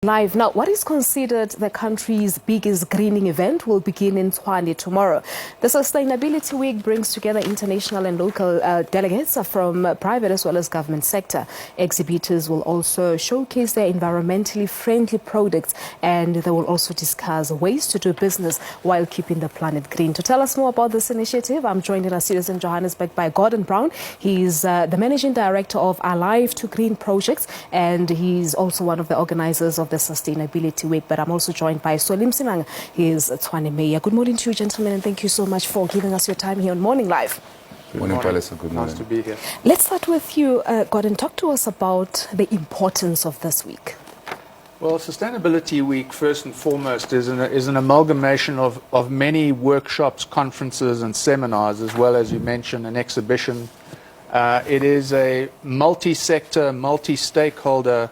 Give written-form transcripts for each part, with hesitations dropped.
Live now, what is considered the country's biggest greening event will begin in Tshwane tomorrow. The Sustainability Week brings together international and local delegates from private as well as government sector. Exhibitors will also showcase their environmentally friendly products, and they will also discuss ways to do business while keeping the planet green. To tell us more about this initiative, I'm joined in our studios in Johannesburg by Gordon Brown. He's the managing director of Alive to Green projects, and he's also one of the organizers of the Sustainability Week. But I'm also joined by Msimanga. He is Tshwane Mayor. Good morning to you, gentlemen, and thank you so much for giving us your time here on Morning Live. Good morning, Palisa. Good morning. Nice to be here. Let's start with you, Gordon. Talk to us about the importance of this week. Well, Sustainability Week, first and foremost, is an amalgamation of many workshops, conferences, and seminars, as well as you mentioned, an exhibition. It is a multi-sector, multi-stakeholder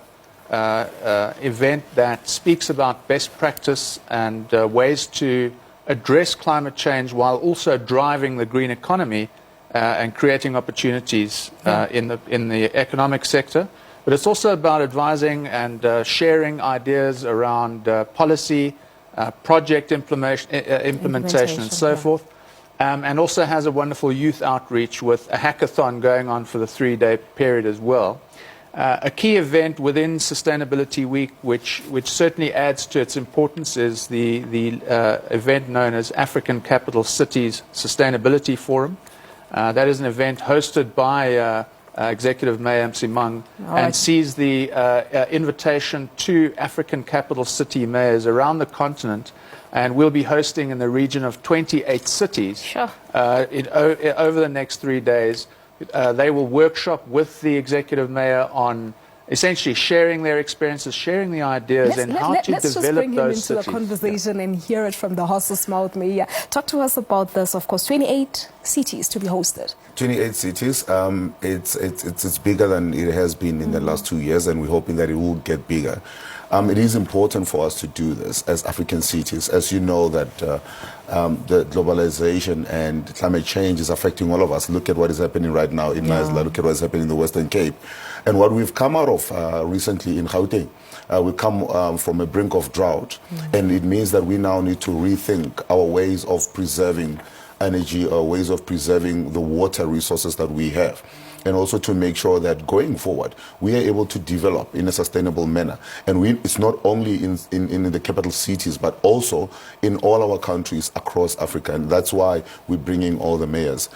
event that speaks about best practice and ways to address climate change while also driving the green economy and creating opportunities in the economic sector. But it's also about advising and sharing ideas around policy, project implementation and so forth. And also has a wonderful youth outreach with a hackathon going on for the 3-day period as well. A key event within Sustainability Week, which certainly adds to its importance, is the event known as African Capital Cities Sustainability Forum. That is an event hosted by Executive Mayor Msimanga and sees the invitation to African capital city mayors around the continent, and we'll be hosting in the region of 28 cities over the next 3 days. They will workshop with the executive mayor on essentially sharing their experiences, sharing the ideas, and how to develop those cities. Let's just bring him into the conversation and hear it from the horse's mouth. Mayor, talk to us about this. Of course, 28 cities to be hosted. 28 cities. It's bigger than it has been in the last 2 years, and we're hoping that it will get bigger. It is important for us to do this as African cities. As you know, that the globalization and climate change is affecting all of us. Look at what is happening right now in Nigeria. Look at what is happening in the Western Cape. And what we've come out of recently in Gauteng, we come from a brink of drought. And it means that we now need to rethink our ways of preserving energy, our ways of preserving the water resources that we have. And also to make sure that going forward, we are able to develop in a sustainable manner. And it's not only in the capital cities, but also in all our countries across Africa. And that's why we're bringing all the mayors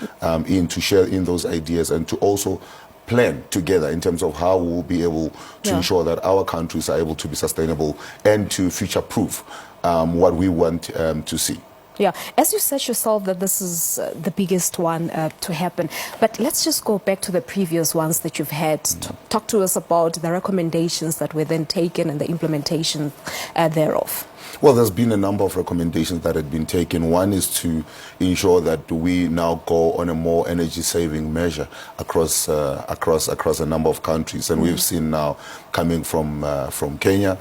in to share in those ideas and to also plan together in terms of how we'll be able to ensure that our countries are able to be sustainable and to future-proof what we want to see. Yeah, as you said yourself that this is the biggest one to happen, but let's just go back to the previous ones that you've had. Talk to us about the recommendations that were then taken and the implementation thereof. Well, there's been a number of recommendations that had been taken. One is to ensure that we now go on a more energy-saving measure across a number of countries, and we've seen now coming from Kenya,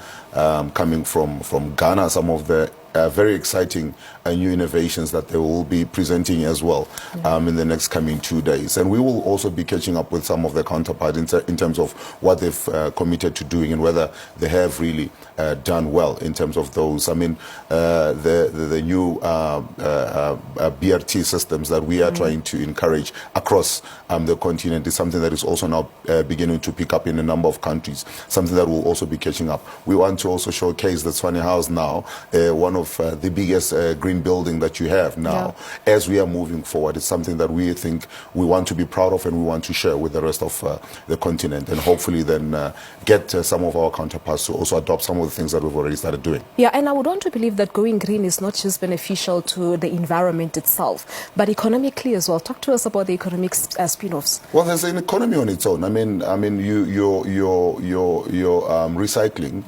coming from Ghana, some of the very exciting new innovations that they will be presenting as well in the next coming 2 days. And we will also be catching up with some of their counterparts in terms of what they've committed to doing and whether they have really done well in terms of those. I mean, the new BRT systems that we are trying to encourage across the continent is something that is also now beginning to pick up in a number of countries, something that will also be catching up. We want to also showcase the Tshwane House now, one of the biggest green building that you have now. As we are moving forward, it's something that we think we want to be proud of and we want to share with the rest of the continent, and hopefully then get some of our counterparts to also adopt some of the things that we've already started doing. Yeah, and I would want to believe that going green is not just beneficial to the environment itself, but economically as well. Talk to us about the economic spin-offs. Well, there's an economy on its own. I mean, your recycling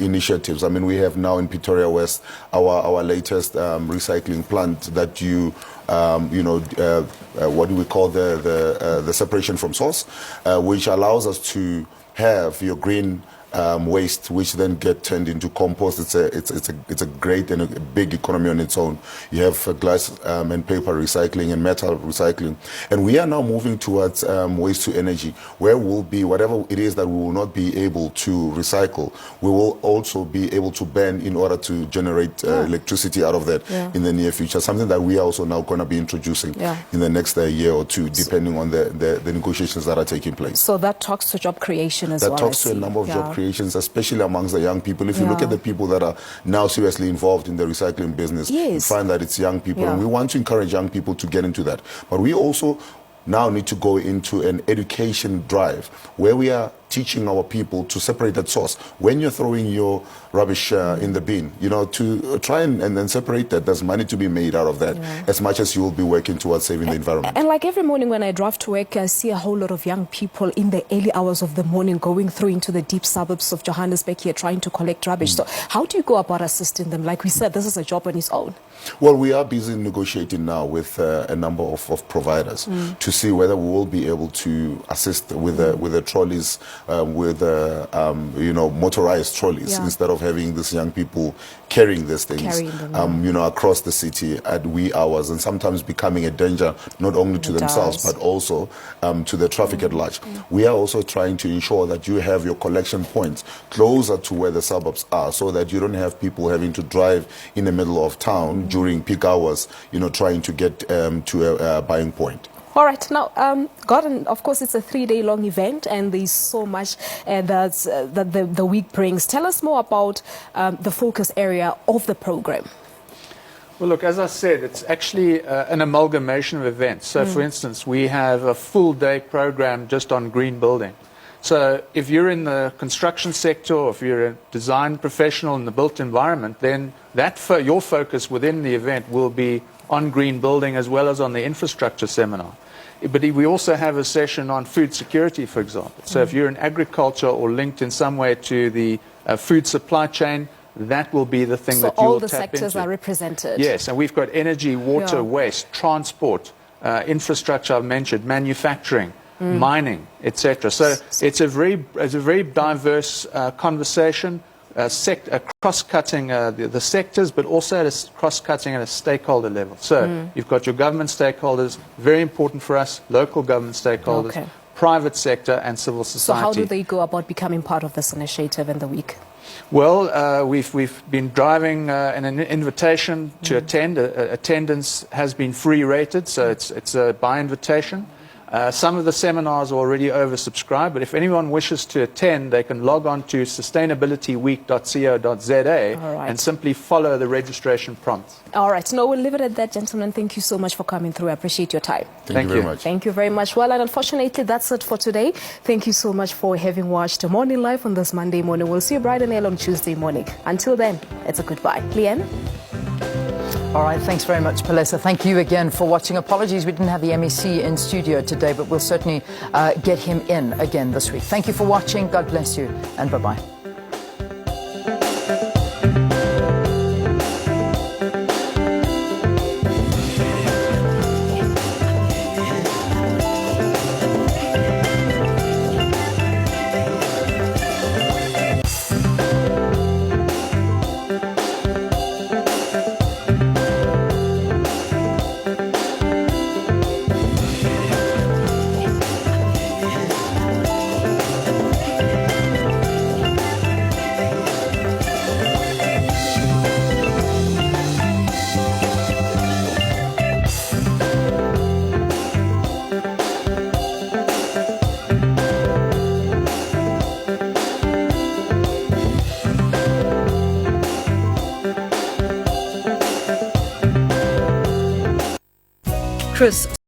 initiatives. I mean, we have now in Pretoria West our latest recycling plant that what do we call the separation from source, which allows us to have your green waste, which then get turned into compost. It's a great and a big economy on its own. You have glass and paper recycling and metal recycling. And we are now moving towards waste to energy, where we'll be, whatever it is that we will not be able to recycle, we will also be able to burn in order to generate electricity out of that in the near future. Something that we are also now going to be introducing in the next year or two, depending on the negotiations that are taking place. So that talks to job creation as well. That talks to a number of job creations, especially amongst the young people. If you look at the people that are now seriously involved in the recycling business, you find that it's young people. And we want to encourage young people to get into that. But we also now need to go into an education drive where we are teaching our people to separate that source. When you're throwing your rubbish in the bin, you know, to try and then separate that. There's money to be made out of that, as much as you will be working towards saving the environment. And like every morning when I drive to work, I see a whole lot of young people in the early hours of the morning going through into the deep suburbs of Johannesburg here trying to collect rubbish. So how do you go about assisting them? Like we said, this is a job on its own. Well, we are busy negotiating now with a number of providers to see whether we will be able to assist with the trolleys, with you know, motorized trolleys, instead of having these young people carrying these things, you know, across the city at wee hours, and sometimes becoming a danger not only to themselves but also to the traffic at large. We are also trying to ensure that you have your collection points closer to where the suburbs are, so that you don't have people having to drive in the middle of town during peak hours, you know, trying to get to a buying point. All right. Now, Gordon, of course, it's a 3-day-long event, and there's so much that the week brings. Tell us more about the focus area of the program. Well, look, as I said, it's actually an amalgamation of events. So, for instance, we have a full-day program just on green building. So if you're in the construction sector, or if you're a design professional in the built environment, then your focus within the event will be on green building as well as on the infrastructure seminar. But we also have a session on food security, for example. So if you're in agriculture or linked in some way to the food supply chain, that will be the thing that you will tap into. So all the sectors are represented. Yes, and we've got energy, water, waste, transport, infrastructure I've mentioned, manufacturing, mining, etc. So it's a very diverse conversation, cross-cutting the sectors, but also cross-cutting at a stakeholder level. So you've got your government stakeholders, very important for us, local government stakeholders, private sector, and civil society. So how do they go about becoming part of this initiative in the week? Well, we've been driving an invitation to attend. Attendance has been free rated, so it's by invitation. Some of the seminars are already oversubscribed, but if anyone wishes to attend, they can log on to sustainabilityweek.co.za and simply follow the registration prompts. All right. No, we'll leave it at that, gentlemen. Thank you so much for coming through. I appreciate your time. Thank you very much. Thank you very much. Well, and unfortunately, that's it for today. Thank you so much for having watched Morning Live on this Monday morning. We'll see you bright and early on Tuesday morning. Until then, it's a goodbye. Leanne? All right, thanks very much, Palesa. Thank you again for watching. Apologies we didn't have the MEC in studio today, but we'll certainly get him in again this week. Thank you for watching. God bless you, and bye-bye. Chris